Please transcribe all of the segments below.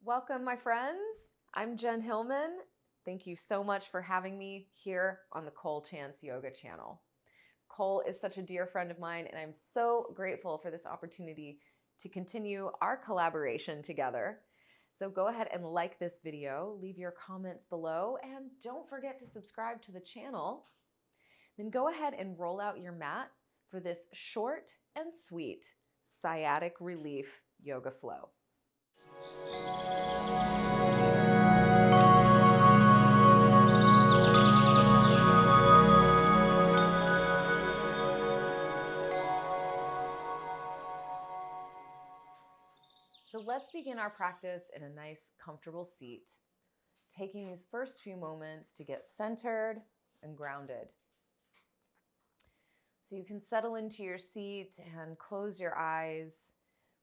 Welcome, my friends. I'm Jen Hilman. Thank you so much for having me here on the Cole Chance Yoga channel. Cole is such a dear friend of mine, and I'm so grateful for this opportunity to continue our collaboration together. So go ahead and like this video, leave your comments below, and don't forget to subscribe to the channel. Then go ahead and roll out your mat for this short and sweet sciatic relief yoga flow. So let's begin our practice in a nice, comfortable seat, taking these first few moments to get centered and grounded. So you can settle into your seat and close your eyes,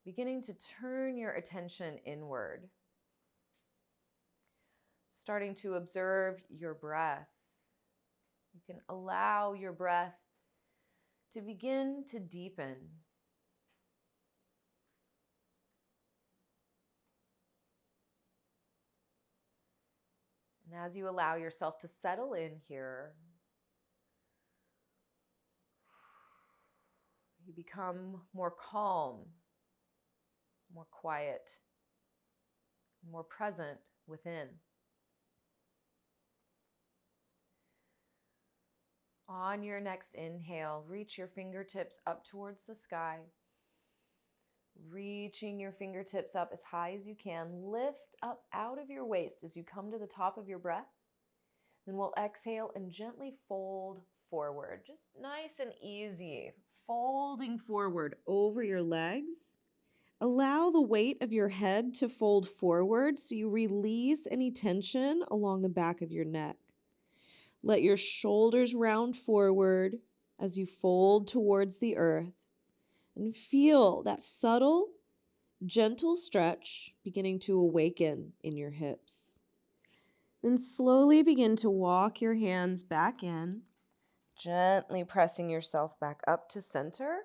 beginning to turn your attention inward, starting to observe your breath. You can allow your breath to begin to deepen. And as you allow yourself to settle in here, you become more calm, more quiet, more present within. On your next inhale, reach your fingertips up towards the sky. Reaching your fingertips up as high as you can. Lift up out of your waist as you come to the top of your breath. Then we'll exhale and gently fold forward. Just nice and easy. Folding forward over your legs. Allow the weight of your head to fold forward so you release any tension along the back of your neck. Let your shoulders round forward as you fold towards the earth. And feel that subtle, gentle stretch beginning to awaken in your hips. Then slowly begin to walk your hands back in, gently pressing yourself back up to center.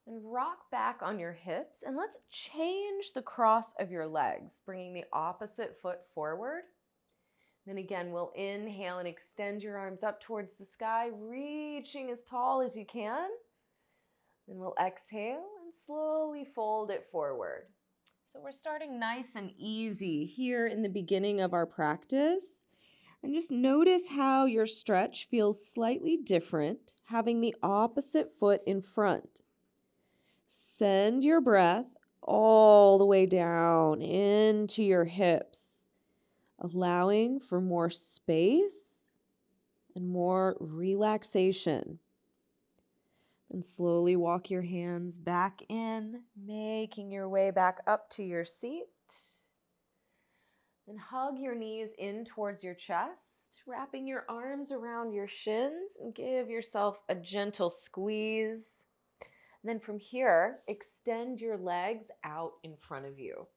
And rock back on your hips, and let's change the cross of your legs, bringing the opposite foot forward. Then again, we'll inhale and extend your arms up towards the sky, reaching as tall as you can. Then we'll exhale and slowly fold it forward. So we're starting nice and easy here in the beginning of our practice. And just notice how your stretch feels slightly different, having the opposite foot in front. Send your breath all the way down into your hips, allowing for more space and more relaxation. And slowly walk your hands back in, making your way back up to your seat. Then hug your knees in towards your chest, wrapping your arms around your shins, and give yourself a gentle squeeze. And then from here, extend your legs out in front of you.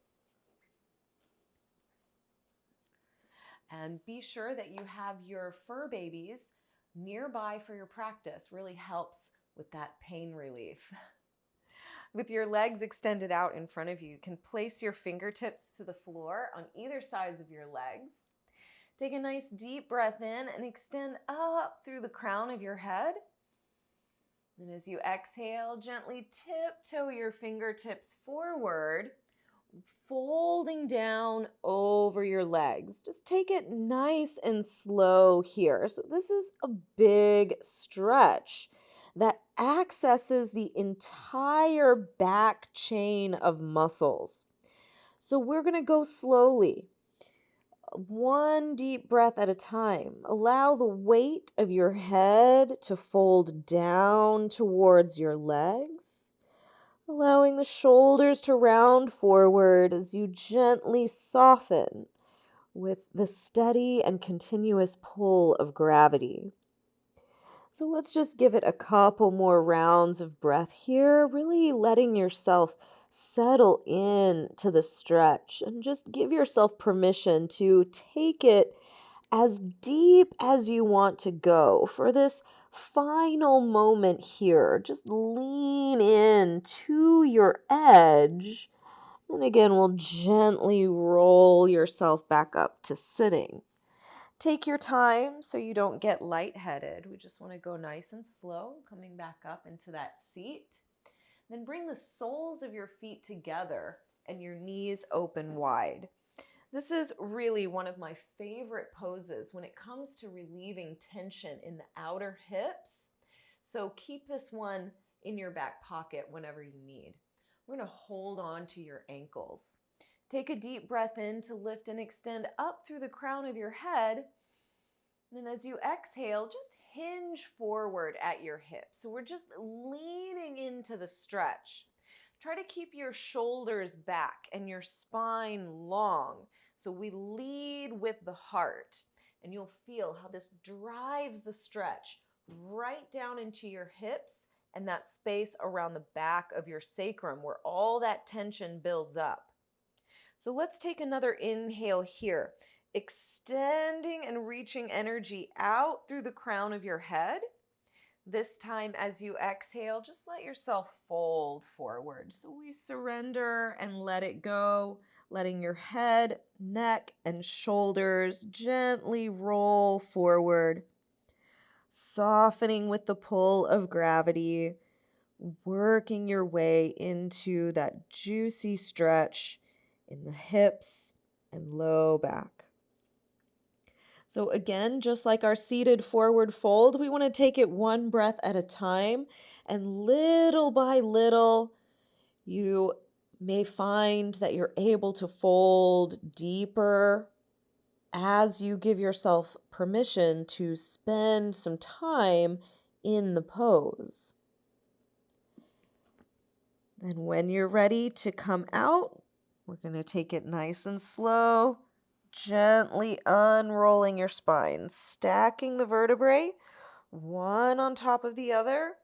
And be sure that you have your fur babies nearby for your practice. Really helps with that pain relief. With your legs extended out in front of you, you can place your fingertips to the floor on either sides of your legs. Take a nice deep breath in and extend up through the crown of your head. And as you exhale, gently tiptoe your fingertips forward, folding down over your legs. Just take it nice and slow here. So this is a big stretch that accesses the entire back chain of muscles. So we're going to go slowly, one deep breath at a time. Allow the weight of your head to fold down towards your legs, allowing the shoulders to round forward as you gently soften with the steady and continuous pull of gravity. So let's just give it a couple more rounds of breath here, really letting yourself settle in to the stretch and just give yourself permission to take it as deep as you want to go for this final moment here. Just lean in to your edge And again, we'll gently roll yourself back up to sitting. Take your time so you don't get lightheaded. We just want to go nice and slow, coming back up into that seat. Then bring the soles of your feet together and your knees open wide. This is really one of my favorite poses when it comes to relieving tension in the outer hips. So keep this one in your back pocket whenever you need. We're going to hold on to your ankles. Take a deep breath in to lift and extend up through the crown of your head. Then as you exhale, just hinge forward at your hips. So we're just leaning into the stretch. Try to keep your shoulders back and your spine long. So we lead with the heart, and you'll feel how this drives the stretch right down into your hips and that space around the back of your sacrum where all that tension builds up. So let's take another inhale here, extending and reaching energy out through the crown of your head. This time as you exhale, just let yourself fold forward. So we surrender and let it go, letting your head, neck, and shoulders gently roll forward, softening with the pull of gravity, working your way into that juicy stretch in the hips and low back. So again, just like our seated forward fold, we want to take it one breath at a time, and little by little, you may find that you're able to fold deeper as you give yourself permission to spend some time in the pose. Then when you're ready to come out, we're going to take it nice and slow, gently unrolling your spine, stacking the vertebrae, one on top of the other,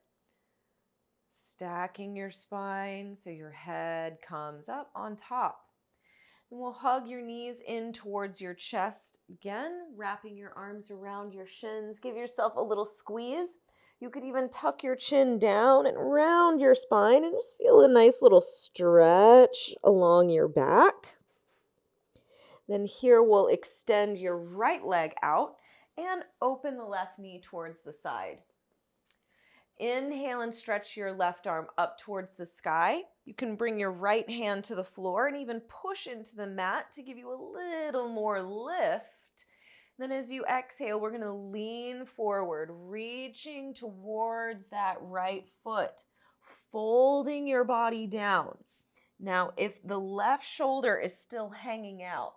stacking your spine so your head comes up on top. And we'll hug your knees in towards your chest again, wrapping your arms around your shins. Give yourself a little squeeze. You could even tuck your chin down and round your spine and just feel a nice little stretch along your back. Then here we'll extend your right leg out and open the left knee towards the side. Inhale and stretch your left arm up towards the sky. You can bring your right hand to the floor and even push into the mat to give you a little more lift. Then as you exhale, we're going to lean forward, reaching towards that right foot, folding your body down. Now, if the left shoulder is still hanging out,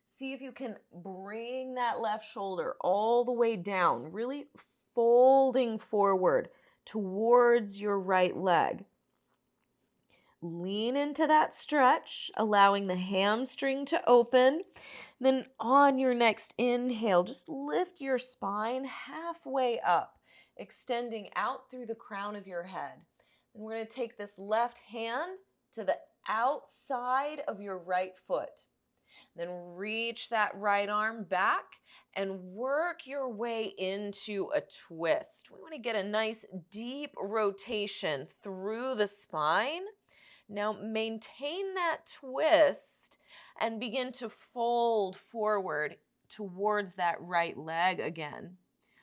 see if you can bring that left shoulder all the way down, really folding forward towards your right leg. Lean into that stretch, allowing the hamstring to open. Then on your next inhale, just lift your spine halfway up, extending out through the crown of your head. And we're going to take this left hand to the outside of your right foot. Then reach that right arm back and work your way into a twist. We want to get a nice deep rotation through the spine. Now maintain that twist and begin to fold forward towards that right leg again.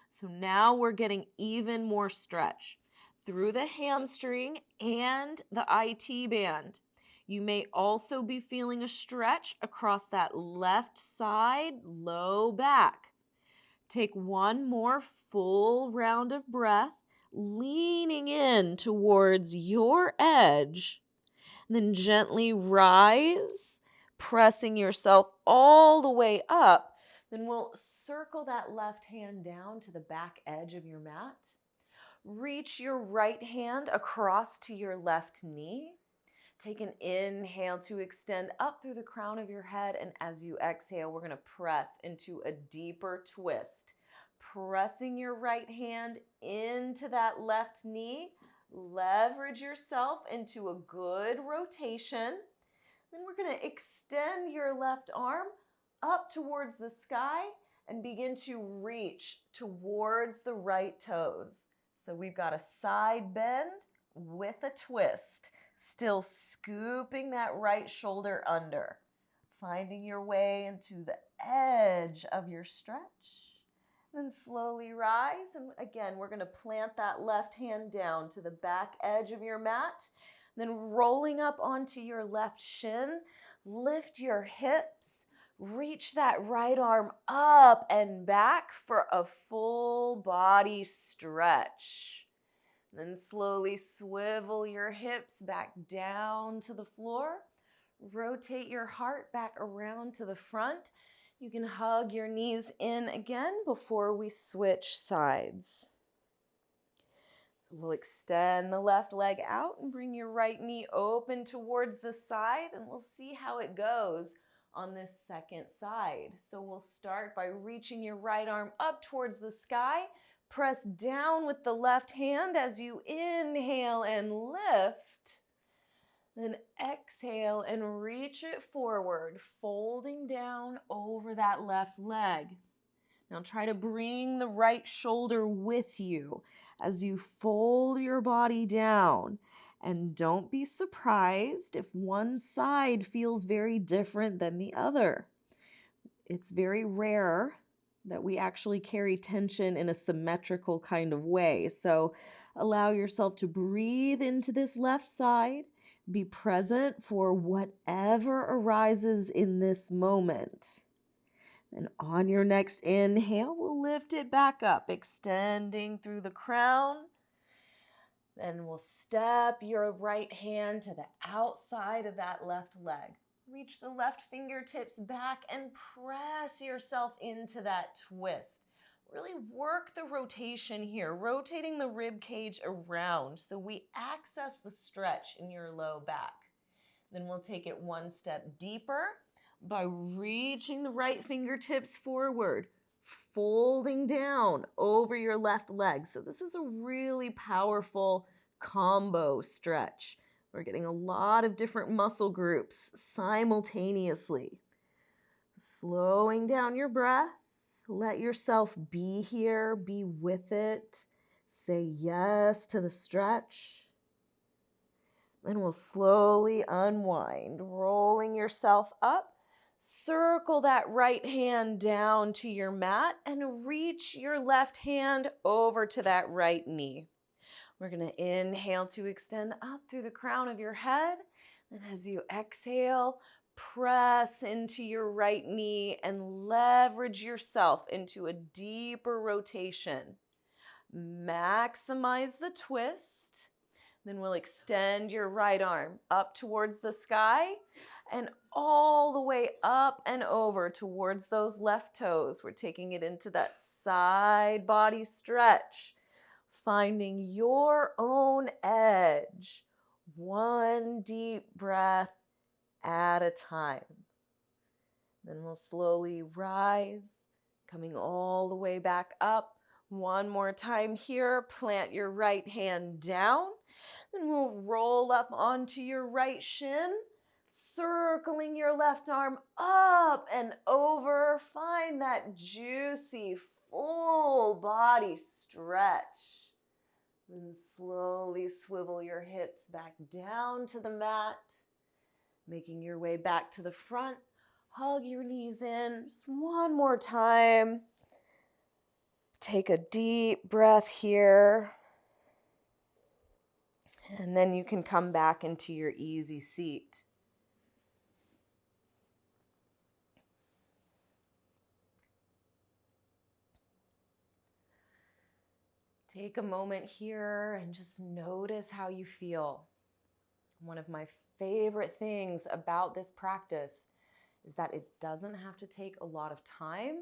So now we're getting even more stretch through the hamstring and the IT band. You may also be feeling a stretch across that left side, low back. Take one more full round of breath, leaning in towards your edge. Then gently rise, pressing yourself all the way up. Then we'll circle that left hand down to the back edge of your mat. Reach your right hand across to your left knee. Take an inhale to extend up through the crown of your head, and as you exhale, we're going to press into a deeper twist. Pressing your right hand into that left knee. Leverage yourself into a good rotation. Then we're going to extend your left arm up towards the sky and begin to reach towards the right toes. So we've got a side bend with a twist. Still scooping that right shoulder under. Finding your way into the edge of your stretch. Then slowly rise. And again, we're going to plant that left hand down to the back edge of your mat. Then rolling up onto your left shin. Lift your hips. Reach that right arm up and back for a full body stretch. Then slowly swivel your hips back down to the floor. Rotate your heart back around to the front. You can hug your knees in again before we switch sides. So we'll extend the left leg out and bring your right knee open towards the side, and we'll see how it goes on this second side. So we'll start by reaching your right arm up towards the sky. Press down with the left hand as you inhale and lift. Then exhale and reach it forward, folding down over that left leg. Now try to bring the right shoulder with you as you fold your body down. And don't be surprised if one side feels very different than the other. It's very rare that we actually carry tension in a symmetrical kind of way. So allow yourself to breathe into this left side. Be present for whatever arises in this moment. And on your next inhale, we'll lift it back up, extending through the crown. Then we'll step your right hand to the outside of that left leg. Reach the left fingertips back and press yourself into that twist. Really work the rotation here, rotating the rib cage around so we access the stretch in your low back. Then we'll take it one step deeper by reaching the right fingertips forward, folding down over your left leg. So this is a really powerful combo stretch. We're getting a lot of different muscle groups simultaneously. Slowing down your breath. Let yourself be here, be with it. Say yes to the stretch. Then we'll slowly unwind, rolling yourself up. Circle that right hand down to your mat and reach your left hand over to that right knee. We're going to inhale to extend up through the crown of your head. And as you exhale, press into your right knee and leverage yourself into a deeper rotation. Maximize the twist. Then we'll extend your right arm up towards the sky and all the way up and over towards those left toes. We're taking it into that side body stretch, finding your own edge. One deep breath at a time. Then we'll slowly rise, coming all the way back up. One more time here, plant your right hand down. Then we'll roll up onto your right shin, circling your left arm up and over. Find that juicy, full body stretch. Then slowly swivel your hips back down to the mat, making your way back to the front. Hug your knees in. Just one more time. Take a deep breath here. And then you can come back into your easy seat. Take a moment here and just notice how you feel. One of my favorite things about this practice is that it doesn't have to take a lot of time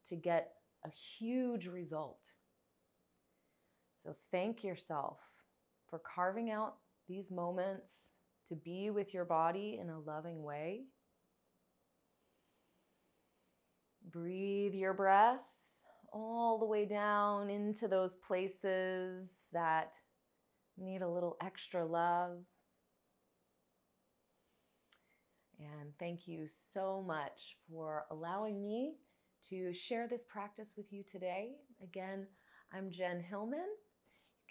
to get a huge result. So thank yourself for carving out these moments to be with your body in a loving way. Breathe your breath all the way down into those places that need a little extra love. And thank you so much for allowing me to share this practice with you today. Again, I'm Jen Hilman.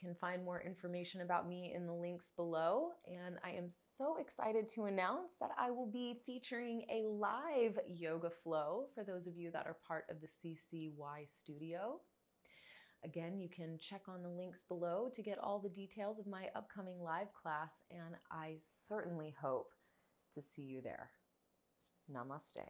You can find more information about me in the links below. And I am so excited to announce that I will be featuring a live yoga flow for those of you that are part of the CCY studio. Again, you can check on the links below to get all the details of my upcoming live class, and I certainly hope to see you there. Namaste.